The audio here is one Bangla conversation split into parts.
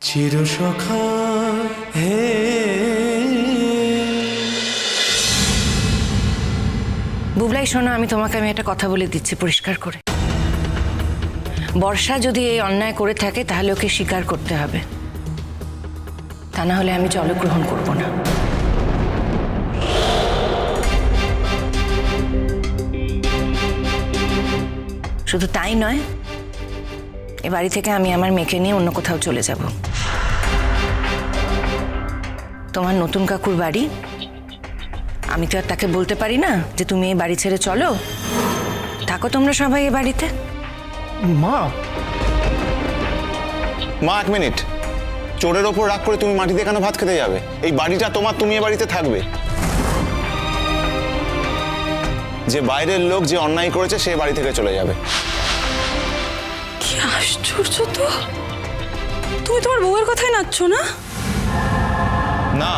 চিরসখা হে বুবলাই শোনো, আমি একটা কথা বলে দিচ্ছি পরিষ্কার করে। বর্ষা যদি এই অন্যায় করে থাকে তাহলে ওকে স্বীকার করতে হবে, তা না হলে আমি জলগ্রহণ করব না। শুধু তাই নয়, এ বাড়ি থেকে আমি আমার মেয়েকে নিয়ে অন্য কোথাও চলে যাব। তোমার নতুন কাকুর বাড়ি, আমি তো আর তাকে বলতে পারি না যে তুমি এই বাড়ি ছেড়ে চলো, থাকো তোমরা সবাই এ বাড়িতে। মা মা, এক মিনিট। চোরের ওপর রাগ করে তুমি মাটিতে কেন ভাত খেতে যাবে? এই বাড়িটা তোমার, তুমি এ বাড়িতে থাকবে। যে বাইরের লোক যে অন্যায় করেছে সে বাড়ি থেকে চলে যাবে। কি আশ্চর্য তো, তুমি তোমার বউয়ের কথাই নাচছো না? না,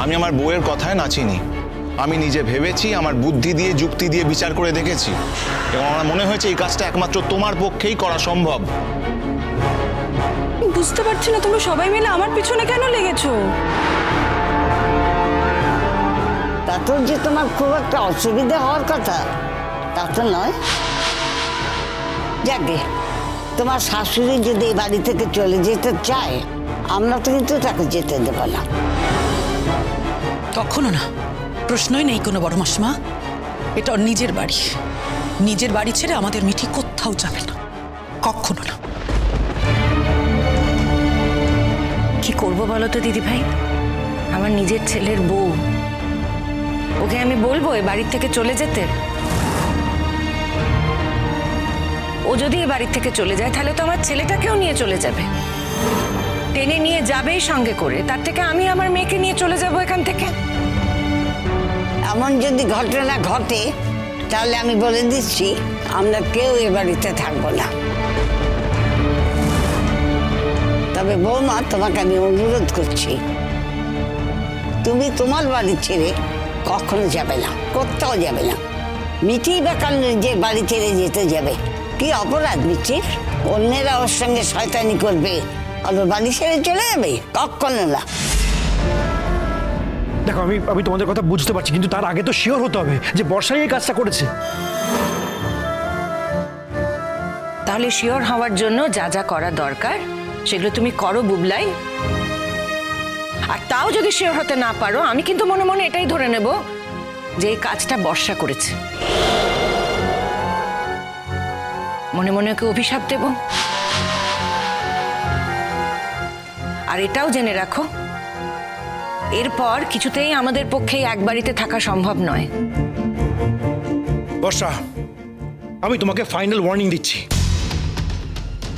আমি আমার বউয়ের কথায় নাচিনি। আমি নিজে ভেবেছি, আমার বুদ্ধি দিয়ে যুক্তি দিয়ে বিচার করে দেখেছি, এবং আমার মনে হয়েছে এই কাজটা একমাত্র তোমার পক্ষেই করা সম্ভব। বুঝতে পারছি না তোমরা সবাই মিলে আমার পিছনে কেন লেগেছো? তা তো যে তোমার খুব একটা অসুবিধা হওয়ার কথা তা তো নয়। যাকে তোমার শাশুড়ি যদি এই বাড়ি থেকে চলে যেতে চায়, আমরা তো কিন্তু তাকে যেতে দেব না। কখনো না, প্রশ্নই নেই কোনো বড় মাসমা। এটা ওর নিজের বাড়ি, নিজের বাড়ি ছেড়ে আমাদের মিঠি কোথাও যাবে না, কখনো না। কি করবো বলো তো দিদি ভাই, আমার নিজের ছেলের বউ, ওকে আমি বলবো এ বাড়ির থেকে চলে যেতে? ও যদি এ বাড়ির থেকে চলে যায় তাহলে তো আমার ছেলেটাকেও নিয়ে চলে যাবে, টেনে নিয়ে যাবেই সঙ্গে করে। তার থেকে আমি আমার মেয়েকে নিয়ে চলে যাব এখান থেকে। এমন যদি ঘটনা ঘটে তাহলে আমি বলে দিচ্ছি, আমরা কেউ এ বাড়িতে থাকবো না। তবে বৌমা, তোমাকে আমি অনুরোধ করছি, তুমি তোমার বাড়ি ছেড়ে কখনো যাবে না, কোথাও যাবে না। মিঠি বা কাল নিজের বাড়ি ছেড়ে যেতে যাবে? কি অপরাধ মিঠির? অন্যেরা ওর সঙ্গে শয়তানি করবে আর ওর বাড়ি ছেড়ে চলে যাবে? কখনো না। দেখো, আমি তোমাদের কথা বুঝতে পারছি, কিন্তু তার আগে তো শিওর হতে হবে যে বর্ষাই এই কাজটা করেছে। তাহলে শিওর হওয়ার জন্য যা যা করা দরকার সেগুলো তুমি করো বুবলাই। আর তাও যদি শিওর হতে না পারো, আমি কিন্তু মনে মনে এটাই ধরে নেব যে এই কাজটা বর্ষা করেছে। মনে মনে ওকে অভিশাপ দেব। আর এটাও জেনে রাখো, এরপর কিছুতেই আমাদের পক্ষে এক বাড়িতে থাকা সম্ভব নয়। বর্ষা, আমি তোমাকে ফাইনাল ওয়ার্নিং দিচ্ছি,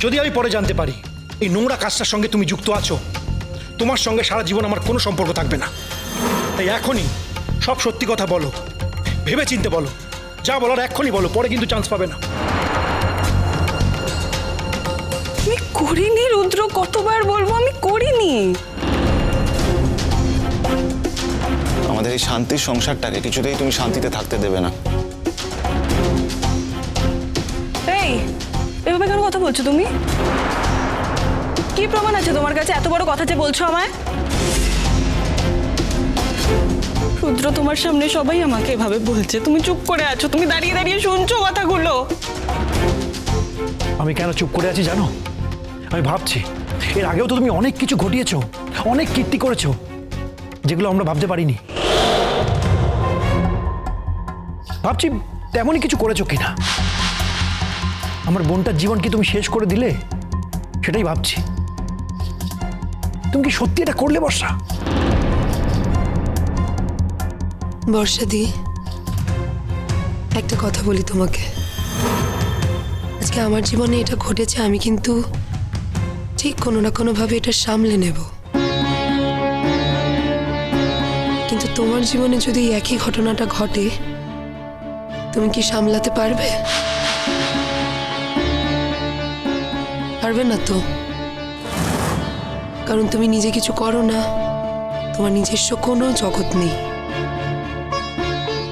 যদি আমি পরে জানতে পারি এই নোংরা কাজটার সঙ্গে তুমি যুক্ত আছো, তোমার সঙ্গে সারা জীবন আমার কোনো সম্পর্ক থাকবে না। তাই এখনই সব সত্যি কথা বলো, ভেবে চিনতে বলো, যা বলার এক্ষুনি বলো, পরে কিন্তু চান্স পাবে না। আমি করিনি রুদ্র, কতবার বলবো আমি করিনি। আমাদের এই শান্তির সংসারটাকে কিছুতেই তুমি শান্তিতে থাকতে দেবে না। এই, এভাবে কেন কথা বলছো তুমি? কি প্রমাণ আছে তোমার কাছে এত বড় কথা যে বলছো আমায়? রুদ্র, তোমার সামনে সবাই আমাকে এভাবে বলছে, তুমি চুপ করে আছো, তুমি দাঁড়িয়ে দাঁড়িয়ে শুনছো কথাগুলো। আমি কেন চুপ করে আছি জানো? আমি ভাবছি, এর আগেও তো তুমি অনেক কিছু ঘটিয়েছো, অনেক কীর্তি করেছো, যেগুলো আমরা ভাবতে পারিনি। ভাবছি তেমনই কিছু করেছো কিনা। আমার বোনটার জীবন কি তুমি শেষ করে দিলে, সেটাই ভাবছি। তুমি কি সত্যি এটা করলে বর্ষা? বর্ষাদি, একটা কথা বলি তোমাকে, আজকে আমার জীবনে এটা ঘটেছে, আমি কিন্তু ঠিক কোনো না কোনোভাবে এটা সামলে নেব। কিন্তু তোমার জীবনে যদি একই ঘটনাটা ঘটে, তুমি কি সামলাতে পারবে? পারবে না তো, কারণ তুমি নিজে কিছু করো না, তোমার নিজস্ব কোনো জগৎ নেই।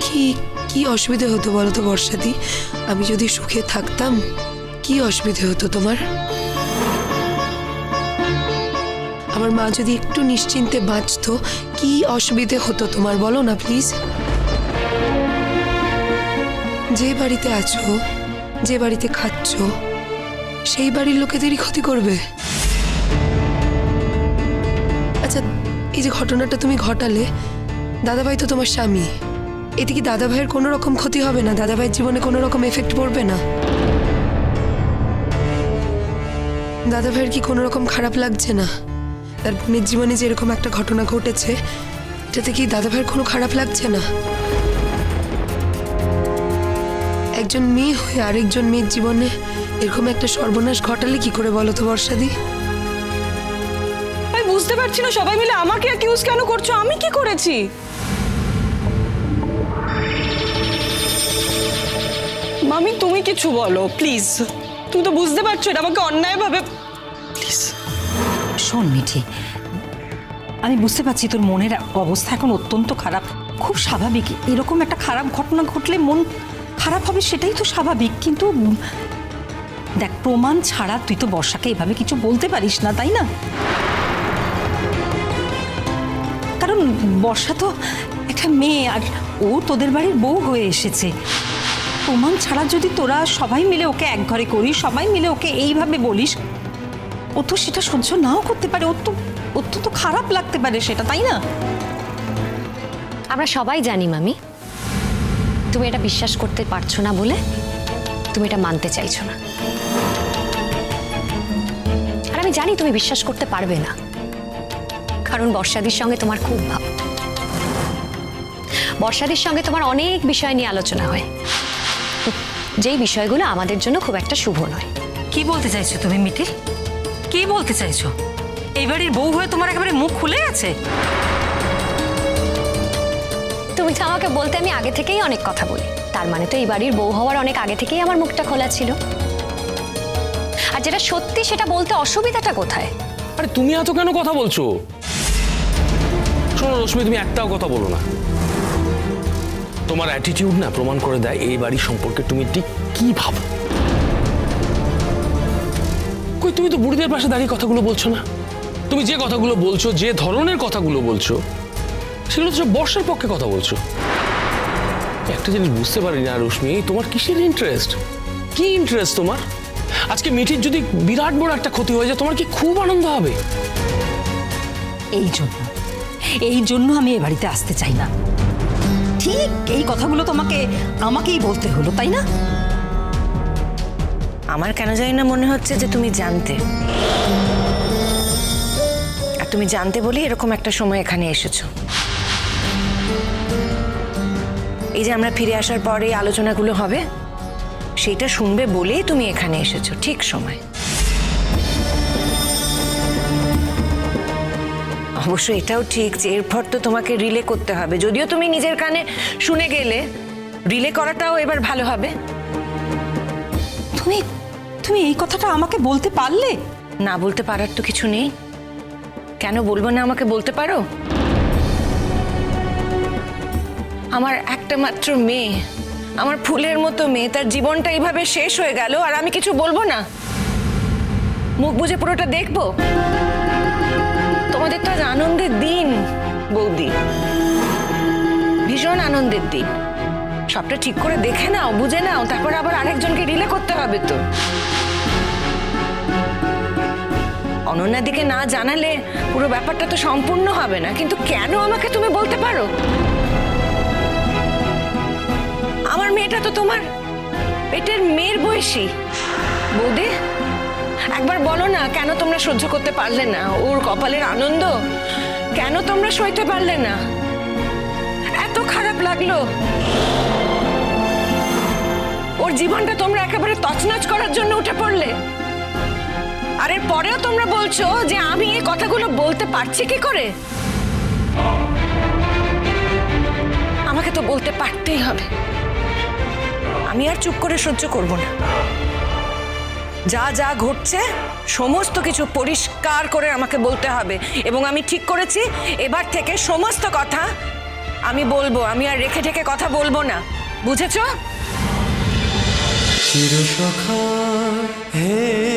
কি কি অসুবিধে হতো বলো তো বর্ষাদি? আমি যদি সুখে থাকতাম, কি অসুবিধে হতো তোমার? আমার মা যদি একটু নিশ্চিন্তে বাঁচতো, কি অসুবিধে হতো তোমার বলো না প্লিজ। যে বাড়িতে আছো, যে বাড়িতে খাচ্ছ, সেই বাড়ির লোকেদেরই ক্ষতি করবে। আচ্ছা, এই যে ঘটনাটা তুমি ঘটালে, দাদাভাই তো তোমার স্বামী, এতে কি দাদাভাইয়ের কোনো রকম ক্ষতি হবে না? দাদাভাইয়ের জীবনে কোনো রকম এফেক্ট পড়বে না? দাদাভাইয়ের কি কোনো রকম খারাপ লাগছে না? তার বোনের জীবনে যে এরকম একটা ঘটনা ঘটেছে, এটাতে কি দাদাভাইয়ের কোনো খারাপ লাগছে না? একজন মেয়ে হয়ে আরেকজন মেয়ের জীবনে এরকম একটা সর্বনাশ ঘটালে কি করে বলো তো বর্ষাদি? আমি বুঝতে পারছি না, সবাই মিলে আমাকে অ্যাকিউজ কেন করছো? আমি কি করেছি? মামি তুমি কিছু বলো প্লিজ। তুমি তো বুঝতে পারছো এটা আমাকে অন্যায়ভাবে। প্লিজ শোন মিঠি, আমি বুঝতে পারছি তোর মনের অবস্থা এখন অত্যন্ত খারাপ, খুব স্বাভাবিক। এরকম একটা খারাপ ঘটনা ঘটলে মন খারাপ হবে, সেটাই তো স্বাভাবিক। কিন্তু দেখ, প্রমাণ ছাড়া তুই তো বর্ষাকে এভাবে কিছু বলতে পারিস না, তাই না? কারণ বর্ষা তো একটা মেয়ে, আর ও তোদের বাড়ির বউ হয়ে এসেছে। প্রমাণ ছাড়া যদি তোরা সবাই মিলে ওকে এক ঘরে করিস, সবাই মিলে ওকে এইভাবে বলিস, ও তো সেটা সহ্য নাও করতে পারে। ওর তো খারাপ লাগতে পারে সেটা, তাই না? আমরা সবাই জানি মামি, তুমি এটা বিশ্বাস করতে পারছো না বলে তুমি এটা মানতে চাইছো না। আর আমি জানি তুমি বিশ্বাস করতে পারবে না, কারণ বর্ষাদির সঙ্গে তোমার খুব ভাব। বর্ষাদির সঙ্গে তোমার অনেক বিষয় নিয়ে আলোচনা হয়, যেই বিষয়গুলো আমাদের জন্য খুব একটা শুভ নয়। কি বলতে চাইছো তুমি মিঠিল? কি বলতে চাইছো? এই বাড়ির বউ হয়ে তোমার একেবারে মুখ খুলে গেছে? তুমি তো আমাকে বলতে আমি আগে থেকেই অনেক কথা বলি, তার মানে তো এই বাড়ির বউ হওয়ার অনেক আগে থেকেই আমার মুখটা খোলা ছিল। আর যেটা সত্যি সেটা বলতে অসুবিধাটা কোথায়? আরে তুমি এত কেন কথা বলছো? শোনো রশ্মি, তুমি একটাও কথা বলো না। তোমার অ্যাটিটিউড না প্রমাণ করে দেয় এই বাড়ি সম্পর্কে তুমি ঠিক কি ভাবো। কই, তুমি তো বুড়িদের পাশে দাঁড়িয়ে কথাগুলো বলছো না? তুমি যে কথাগুলো বলছো, যে ধরনের কথাগুলো বলছো, সেগুলো তো সব বর্ষার পক্ষে কথা বলছো। একটা জিনিস বুঝতে পারি না রশ্মি, তোমার কিসের ইন্টারেস্ট? কি ইন্টারেস্ট তোমার? আজকে মিঠির যদি বিরাট বড় একটা ক্ষতি হয়ে যায়, তোমার কি খুব আনন্দ হবে? এই জন্য আমি এ বাড়িতে আসতে চাই না। ঠিক এই কথাগুলো আমাকেই বলতে হলো, তাই না? আমার কেন জানি না মনে হচ্ছে যে তুমি জানতে, আর তুমি জানতে বলে এরকম একটা সময় এখানে এসেছো। এই যে আমরা ফিরে আসার পরে এই আলোচনাগুলো হবে, সেটা শুনবে বলেই তুমি এখানে এসেছো ঠিক সময়। অবশ্য এটাও ঠিক যে এরপর তো তোমাকে রিলে করতে হবে, যদিও তুমি নিজের কানে শুনে গেলে, রিলে করাটাও এবার ভালো হবে। তুমি এই কথাটা আমাকে বলতে পারলে? না বলতে পারার তো কিছু নেই। কেন বলবো না? আমাকে বলতে পারো। আমার একটা মাত্র মেয়ে, আমার ফুলের মতো মেয়ে, তার জীবনটা এইভাবে শেষ হয়ে গেল, আর আমি কিছু বলবো না? মুখ বুজে পুরোটা দেখবো? তোমাদের তো আজ আনন্দের দিন বৌদি, ভীষণ আনন্দের দিন। সবটা ঠিক করে দেখে নাও, বুঝে নাও, তারপর আবার আরেকজনকে রিলে করতে হবে তো। অনন্যার দিকে না জানালে পুরো ব্যাপারটা তো সম্পূর্ণ হবে না। কিন্তু কেন আমাকে তুমি বলতে পারো? আমার মেয়েটা তো তোমার পেটের মেয়ের বয়সী বৌদি। একবার বলো না, কেন তোমরা সহ্য করতে পারলে না ওর কপালের আনন্দ? কেন তোমরা সইতে পারলে না? এত খারাপ লাগলো। ওর জীবনটা তোমরা একেবারে তছনছ করার জন্য উঠে পড়লে। আর এর পরেও তোমরা বলছো যে আমি এই কথাগুলো বলতে পারছি কি করে? আমাকে তো বলতে পারতেই হবে। আমি আর চুপ করে সহ্য করব না। যা যা ঘটছে সমস্ত কিছু পরিষ্কার করে আমাকে বলতে হবে, এবং আমি ঠিক করেছি এবার থেকে সমস্ত কথা আমি বলবো। আমি আর রেখে ঠেকে কথা বলবো না, বুঝেছো? চিরসখা হে